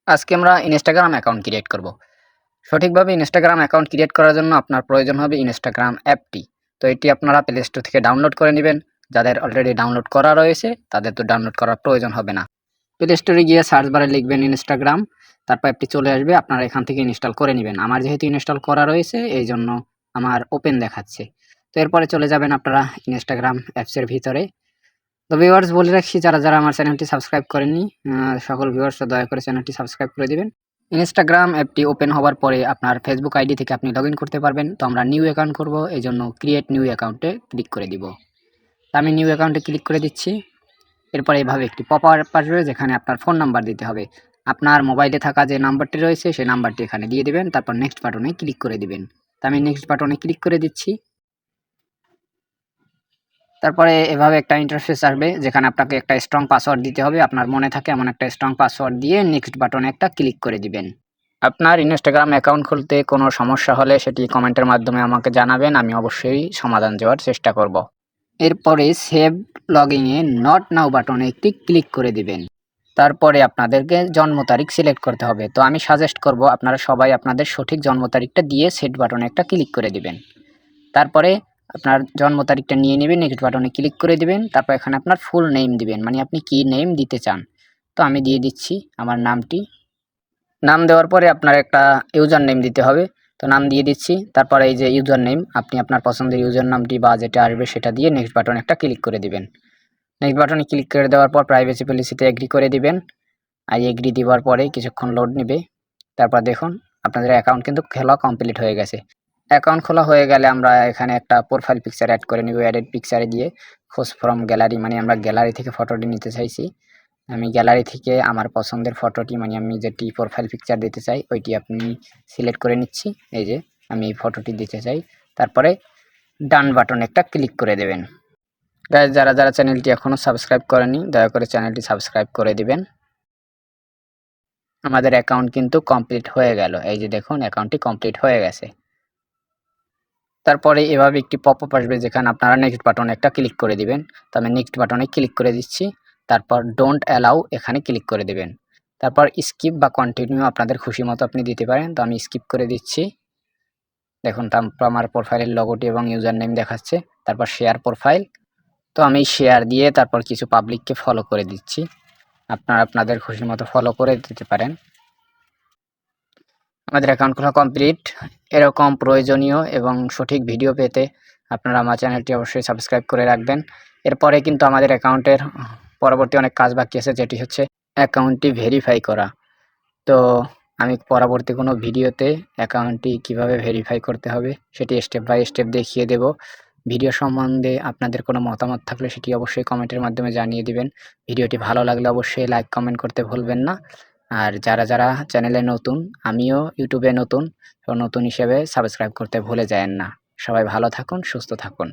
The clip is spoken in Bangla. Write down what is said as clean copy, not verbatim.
আজকে আমরা ইনস্টাগ্রাম অ্যাকাউন্ট ক্রিয়েট করব। সঠিকভাবে ইনস্টাগ্রাম অ্যাকাউন্ট ক্রিয়েট করার জন্য আপনার প্রয়োজন হবে ইনস্টাগ্রাম অ্যাপটি। তো এটি আপনারা প্লে স্টোর থেকে ডাউনলোড করে নেবেন। যাদের অলরেডি ডাউনলোড করা রয়েছে তাদের তো ডাউনলোড করার প্রয়োজন হবে না। প্লে স্টোরে গিয়ে সার্চ বারে লিখবেন ইনস্টাগ্রাম, তারপর অ্যাপটি চলে আসবে। আপনারা এখান থেকে ইনস্টল করে নেবেন। আমার যেহেতু ইনস্টল করা রয়েছে এই জন্য আমার ওপেন দেখাচ্ছে। তো এরপরে চলে যাবেন আপনারা ইনস্টাগ্রাম অ্যাপসের ভিতরে। তো ভিউয়ার্স বলে রাখছি, যারা আমার চ্যানেলটি সাবস্ক্রাইব করেননি সকল ভিউয়ার্সরা দয়া করে চ্যানেলটি সাবস্ক্রাইব করে দিবেন। ইনস্টাগ্রাম অ্যাপটি ওপেন হওয়ার পরে আপনার ফেসবুক আইডি থেকে আপনি লগইন করতে পারবেন। তো আমরা নিউ অ্যাকাউন্ট করব, এইজন্য ক্রিয়েট নিউ অ্যাকাউন্টে ক্লিক করে দিব। তো আমি নিউ অ্যাকাউন্টে ক্লিক করে দিচ্ছি। এরপরে এভাবে একটি পপআপ আসবে যেখানে আপনার ফোন নাম্বার দিতে হবে। আপনার মোবাইলে থাকা যে নাম্বারটি রয়েছে সেই নাম্বারটি এখানে দিয়ে দিবেন, তারপর নেক্সট বাটনে ক্লিক করে দিবেন। তো আমি নেক্সট বাটনে ক্লিক করে দিচ্ছি। তারপরে এভাবে একটা ইন্টারফেস আসবে যেখানে আপনাকে একটা স্ট্রং পাসওয়ার্ড দিতে হবে। আপনার মনে থাকে এমন একটা স্ট্রং পাসওয়ার্ড দিয়ে নেক্সট বাটনে একটা ক্লিক করে দিবেন। আপনার ইনস্টাগ্রাম অ্যাকাউন্ট খুলতে কোনো সমস্যা হলে সেটি কমেন্টের মাধ্যমে আমাকে জানাবেন, আমি অবশ্যই সমাধান দেওয়ার চেষ্টা করব। এরপরে সেভ লগইনে নট নাও বাটনে একটি ক্লিক করে দিবেন। তারপরে আপনাদেরকে জন্ম তারিখ সিলেক্ট করতে হবে। তো আমি সাজেস্ট করব আপনারা সবাই আপনাদের সঠিক জন্ম তারিখটা দিয়ে সেট বাটনে একটা ক্লিক করে দিবেন। তারপরে আপনার জন্ম তারিখটা নিয়ে নেবেন, নেক্সট বাটনে ক্লিক করে দিবেন। তারপর এখানে আপনার ফুল নেম দিবেন, মানে আপনি কি নেম দিতে চান। তো আমি দিয়ে দিচ্ছি আমার নামটি। নাম দেওয়ার পরে আপনার একটা ইউজার নেম দিতে হবে। তো নাম দিয়ে দিচ্ছি। তারপরে এই যে ইউজার নেম, আপনি আপনার পছন্দের ইউজার নামটি বা যেটা আসবে সেটা দিয়ে নেক্সট বাটনে একটা ক্লিক করে দিবেন। নেক্সট বাটনে ক্লিক করে দেওয়ার পর প্রাইভেসি পলিসিতে এগ্রি করে দিবেন। আর এগ্রি দেওয়ার পরে কিছুক্ষণ লোড নেবে। তারপর দেখুন আপনাদের অ্যাকাউন্ট কিন্তু খোলা কমপ্লিট হয়ে গেছে। অ্যাকাউন্ট খোলা হয়ে গেলে আমরা এখানে একটা প্রোফাইল পিকচার অ্যাড করে নিব। অ্যাডেড পিকচারে দিয়ে খোঁজ ফ্রম গ্যালারি, মানে আমরা গ্যালারি থেকে ফটোটি নিতে চাইছি। আমি গ্যালারি থেকে আমার পছন্দের ফটোটি, মানে আমি যেটি প্রোফাইল পিকচার দিতে চাই ওইটি আপনি সিলেক্ট করে নিচ্ছি। এই যে আমি এই ফটোটি দিতে চাই। তারপরে ডান বাটনে একটা ক্লিক করে দেবেন। গাইস, যারা চ্যানেলটি এখনও সাবস্ক্রাইব করেনি দয়া করে চ্যানেলটি সাবস্ক্রাইব করে দিবেন। আমাদের অ্যাকাউন্ট কিন্তু কমপ্লিট হয়ে গেল। এই যে দেখুন অ্যাকাউন্টটি কমপ্লিট হয়ে গেছে। তারপরে এভাবে একটি পপআপ আসবে যেখানে আপনারা নেক্সট বাটনে একটা ক্লিক করে দিবেন। তো আমি নেক্সট বাটনে ক্লিক করে দিচ্ছি। তারপর ডোন্ট অ্যালাউ এখানে ক্লিক করে দেবেন। তারপর স্কিপ বা কন্টিনিউ আপনাদের খুশি মতো আপনি দিতে পারেন। তো আমি স্কিপ করে দিচ্ছি। দেখুন তারপর আমার প্রোফাইলের লোগোটি এবং ইউজার নেম দেখাচ্ছে। তারপর শেয়ার প্রোফাইল। তো আমি শেয়ার দিয়ে তারপর কিছু পাবলিককে ফলো করে দিচ্ছি। আপনারা আপনাদের খুশি মতো ফলো করে দিতে পারেন। আমাদের অ্যাকাউন্ট খোলা কমপ্লিট। এরকম প্রয়োজনীয় এবং সঠিক ভিডিও পেতে আপনারা আমার চ্যানেলটি অবশ্যই সাবস্ক্রাইব করে রাখবেন। এরপরে কিন্তু আমাদের অ্যাকাউন্টের পরবর্তী অনেক কাজ বাকি আছে, যেটি হচ্ছে অ্যাকাউন্টটি ভেরিফাই করা। তো আমি পরবর্তী কোনো ভিডিওতে অ্যাকাউন্টটি কিভাবে ভেরিফাই করতে হবে সেটি স্টেপ বাই স্টেপ দেখিয়ে দেব। ভিডিও সম্বন্ধে আপনাদের কোনো মতামত থাকলে সেটি অবশ্যই কমেন্টের মাধ্যমে জানিয়ে দিবেন। ভিডিওটি ভালো লাগলে অবশ্যই লাইক কমেন্ট করতে ভুলবেন না। আর যারা চ্যানেলে নতুন, আমিও ইউটিউবে নতুন, তো নতুন হিসেবে সাবস্ক্রাইব করতে ভুলে যায়েন না। সবাই ভালো থাকুন, সুস্থ থাকুন।